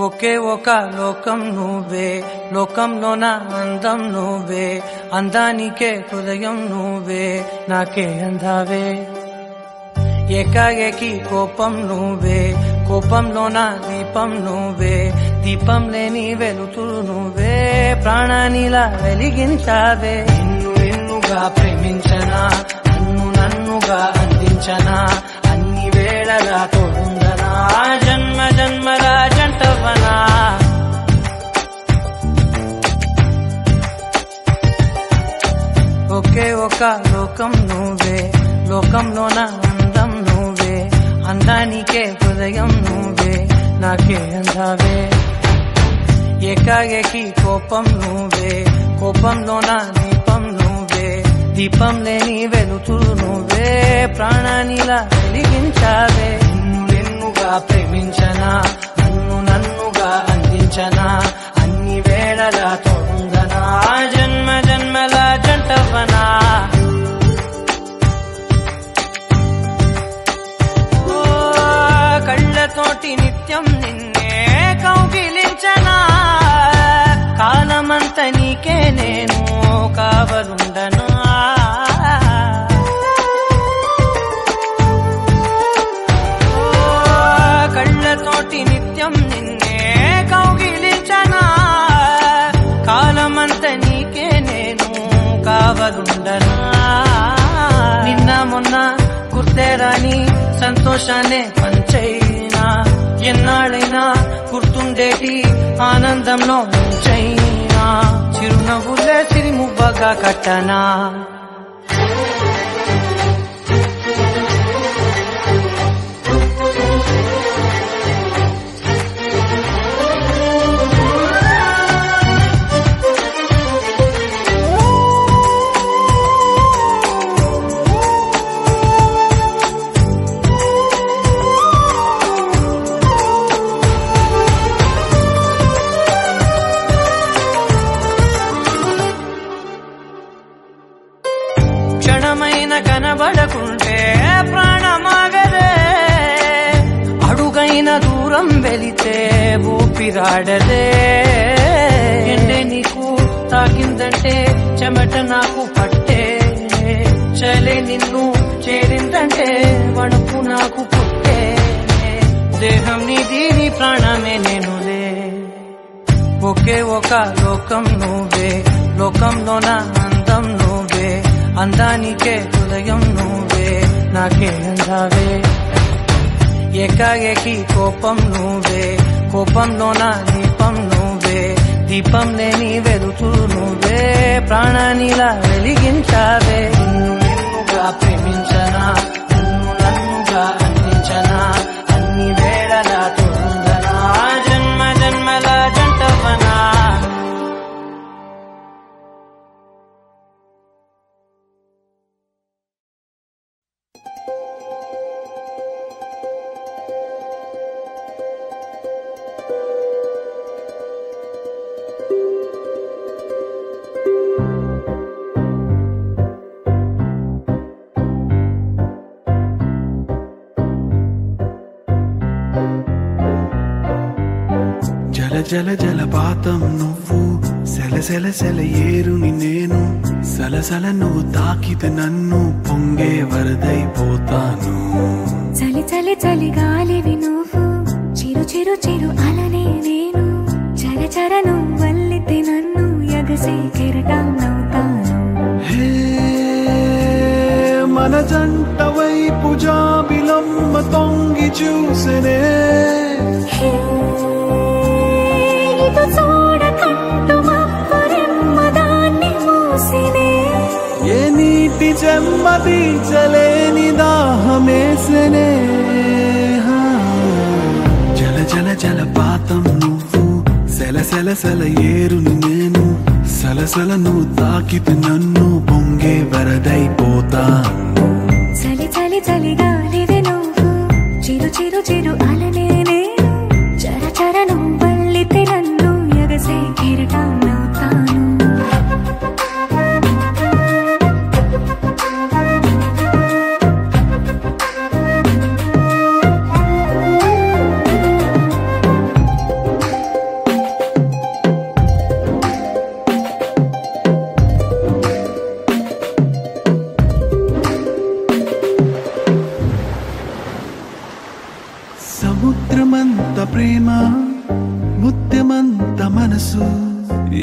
ఒకే ఒక లోకం నువ్వే, లోకంలో నా అందం నువ్వే, అందానికే హృదయం నువ్వే, నాకే అందావే. ఏకాఏకి కోపం నువ్వే, కోపంలో నా దీపం నువ్వే, దీపం లేని వెలుతురు నువ్వే, ప్రాణానిలా వెలిగించావే. నిన్ను నిన్నుగా ప్రేమించనా, నన్ను నన్నుగా అందించనా, అన్ని వేళలా తోడుందనా, జన్మ జన్మల జంటవనా. ఒకే ఒక లోకం నువ్వే, లోకంలో నా అందం నువ్వే, అందానికే హృదయం నువ్వే, నాకే అందావే. ఏకాఏకి కోపం నువ్వే, కోపంలో నా దీపం నువ్వే, దీపం లేని వెలుతురు నువ్వే, ప్రాణానిలా వెలిగించావే. నిన్ను నిన్నుగా ప్రేమించనా, నన్ను నన్నుగా అందించనా, అన్ని వేళలా తోడుందనా, జన్మ జన్మల జంటవనా. కళ్ళతోటి నిత్యం నిన్నే కౌగిలించనా, కాలమంత నీకే నేను కావలుండనా. కళ్ళతోటి నిత్యం నిన్నే కౌగిలించనా, కాలమంత నీకే నేను కావలుండనా. నిన్న మొన్న గుర్తేరాని సంతోషాన్నే పంచైనా, ఎన్నాళ్ళైనా గుర్తుండేటి ఆనందంలో ముంచైనా, చిరునవ్వులే సిరిమువ్వగా కట్టనా. క్షణమైన కనబడకుంటే ప్రాణమాగదే, అడుగైన దూరం వెళితే ఊపిరాడదే. ఎండే నీకు తాకిందంటే చెమట నాకు పట్టే, చలే నిన్ను చేరిందంటే వణుకు నాకు పుట్టే. దేహం నీది, నీ ప్రాణమే నేనులే. ఒకే ఒక లోకం నువ్వే, లోకంలో నా అందం నువ్వే, అందానికే హృదయం నువ్వే, నాకే అందావే. ఏకాఏకి కోపం నువ్వే, కోపంలో నా దీపం నువ్వే, దీపం లేని వెలుతురు నువ్వే, ప్రాణానిలా వెలిగించావే. నిన్ను నిన్నుగా ప్రేమించనా, నన్ను నన్నుగా అందించనా, అన్ని వేళలా తోడుందనా, జన్మ జన్మల జంటవనా. జల జల జలపాతం నువ్వు, సెల సెల సెల ఏరుని నేను, సలసల నువ్వు తాకితే నన్ను పొంగే వరదైపోతాను. చలి చలి చలి గాలివి నువ్వు, చిరు చిరు చిరు అలనే నేను, చర చర నువ్వు వల్లితే నన్ను ఎగసే కెరటాన్నవుతాను. హే మన జంట వైపు జాబిలమ్మ తొంగి చూసెనే, చూడకంటూ మబ్బురెమ్మ దాన్ని మూసినే, ఏ నీటి చెమ్మ తీర్చలేని దాహమేసెనే. జల జల జలపాతం నువ్వు, సెల సెల సెల ఏరుని నేను, సలసల నువ్వు తాకితే నన్ను పొంగే వరదైపోతాను. చలి చలి చలి గాలివి నువ్వు, చిరు చిరు చిరు అలనే నేను, చర చర నువ్వు వల్లితే నన్ను ఎగసే కెరటాన్నవుతాను. ప్రేమ ముత్యమంత మనసు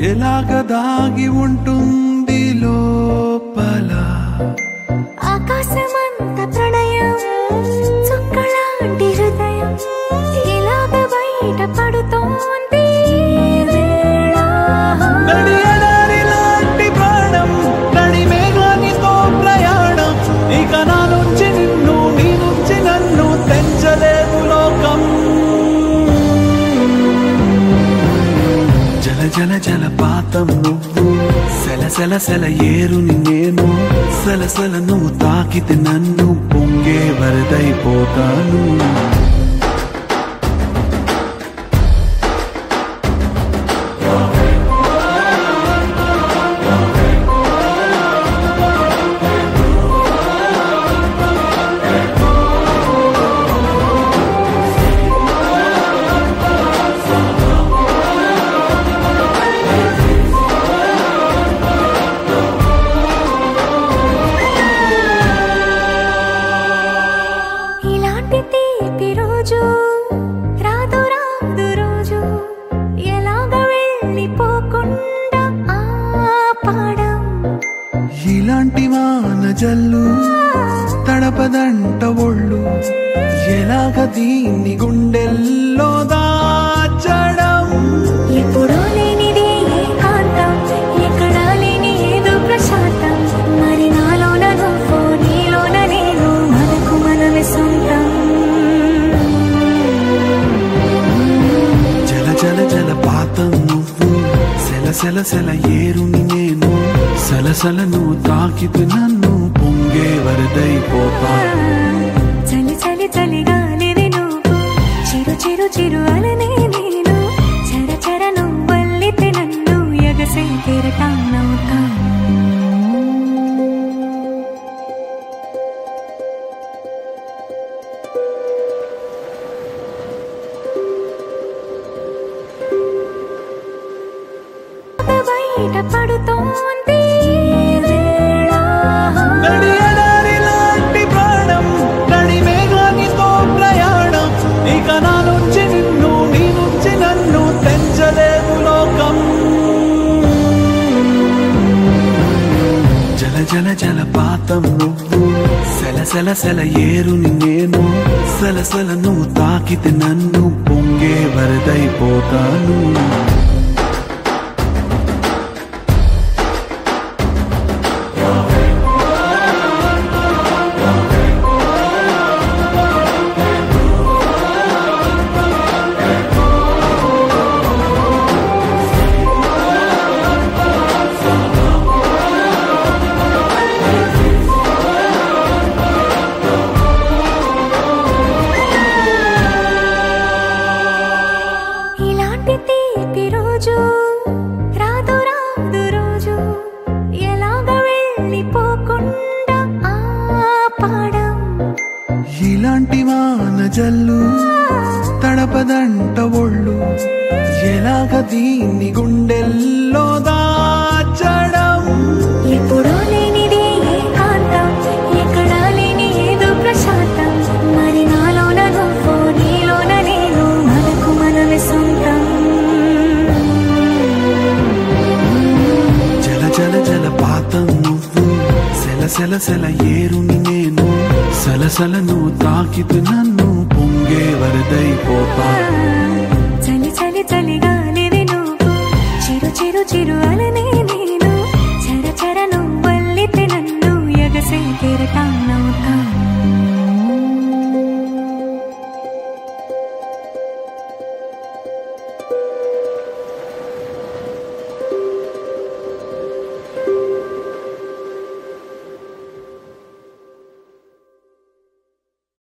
ఎలాగ దాగి ఉంటుంది లోపల ఆకాశమంత ప్రణయం చుక్కలాంటి హృదయం ఇలాగ బయట పడుతోంది నడియడారిలాంటి ప్రాణం నడిమేఘానితో ప్రయాణం ఇక నా నుంచి నిన్ను నీ నుంచి నన్ను తెంచలేదు లోకం జల జల జలపాతం నువ్వు సెల సెల సెల ఏరుని నేను సలసల నువ్వు తాకితే నన్ను పొంగే వరదైపోతాను ఇలాంటి వాన జల్లు తడపదంట ఒళ్ళు ఎలాగ దీన్ని గుండెల్లో దాచడం ఎప్పుడో లేనిది ఏకాంతం ఎక్కడా లేని ఏదో ప్రశాంతం మరి నాలోన నువ్వు నీలోన నేను మనకు మనమే సొంతం జల జల జలపాతం నువ్వు సెల సెల సెల ఏరుని నేను సలసల నువ్వు తాకితే నన్ను పొంగే వరదైపోతా చలి చలి చలిగాలివి నువ్వు చిరు చిరు చిరు అలనే నేను చర చర నువ్వల్లితే నన్ను ఎగసే కెరటాన్నవుతా బయట పడుతోంది నడియడారిలాంటి ప్రాణం నడిమేఘానితో ప్రయాణం ఇక నా నుంచి నిన్ను నీ నుంచి నన్ను తెంచలేదు లోకం జల జల జలపాతం నువ్వు సెల సెల సెల ఏరుని నేను సలసల నువ్వు తాకితే నన్ను పొంగే వరదైపోతాను ఇలాంటి వాన జల్లు తడపదంట ఒళ్ళు ఎలాగ దీన్ని గుండెల్లో దాచడం ఎప్పుడో లేనిది ఏకాంతం ఎక్కడా లేని ఏదో ప్రశాంతం మరి నాలోన నువ్వు నీలోన నేను మనకు మనమే సొంతం జల జల జలపాతం నువ్వు సెల సెల సెల ఏరుని నేను సలసల నువ్వు తాకితే నన్ను పొంగే వరదైపోతా చలి చలి చలిగాలివి నువ్వు చిరు చిరు చిరు అల